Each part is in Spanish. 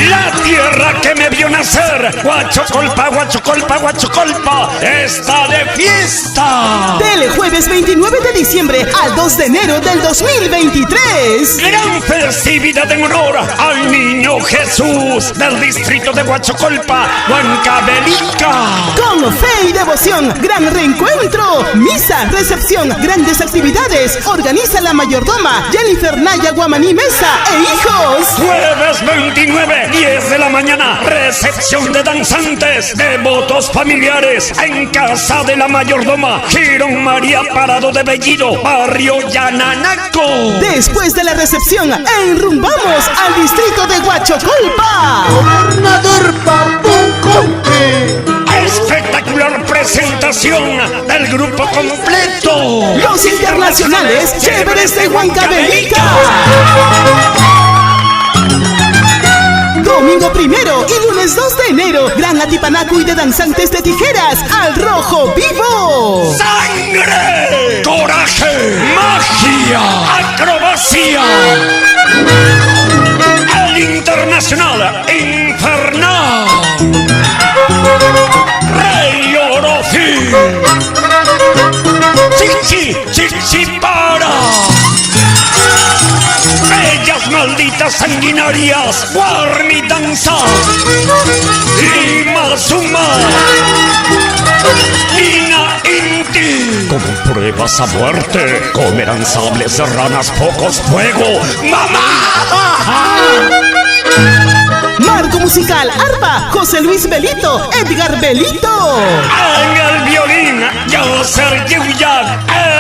La tierra que me vio nacer, Huachocolpa, Huachocolpa, Huachocolpa, está de fiesta. Del jueves 29 de diciembre al 2 de enero del 2023. Gran festividad en honor al niño Jesús del distrito de Huachocolpa, Huancavelica. Con fe y devoción, gran reencuentro, misa, recepción, grandes actividades. Organiza la mayordoma Jennifer Naya Guamaní Mesa e hijos. Jueves 29, 10 de la mañana, recepción de danzantes, devotos familiares en casa de la mayordoma Girón María Parado de Bellido, barrio Yananaco. Después de la recepción, enrumbamos al distrito de Huachocolpa. Gobernador Papuncope. Espectacular presentación del grupo completo. Los internacionales chéveres de Huancavelica. Domingo 1 y lunes 2 de enero, gran atipanaco y de danzantes de tijeras al rojo vivo. ¡Sangre! ¡Coraje! ¡Magia! ¡Acrobacia! El internacional infernal Rey Orofi. Chichi, chichi para. Bellas malditas sanguinarias, Warmi danza, Lima Suma, Nina Inti. Como pruebas a muerte, comerán sables de ranas, pocos fuego, mamá. Marco musical, arpa, José Luis Belito, Edgar Belito. En el violín, Yoser Yuyak,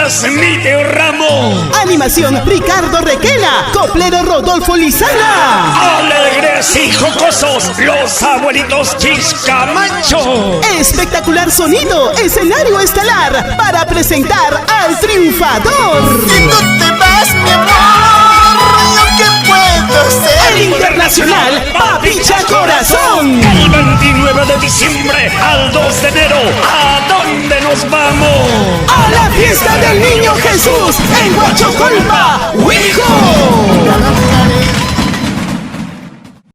Esmite Ramón. Animación, Ricardo Requena, coplero Rodolfo Lizana. Alegres y jocosos, los abuelitos Chiscamacho. Espectacular sonido, escenario estelar para presentar al triunfador. Si no te vas, mi amor, ¿yo qué puedo hacer? El internacional Papicha Corazón. El 29 de diciembre al 2 de enero, ¿a dónde nos vamos? A la fiesta del niño Jesús en Huachocolpa, Huijo.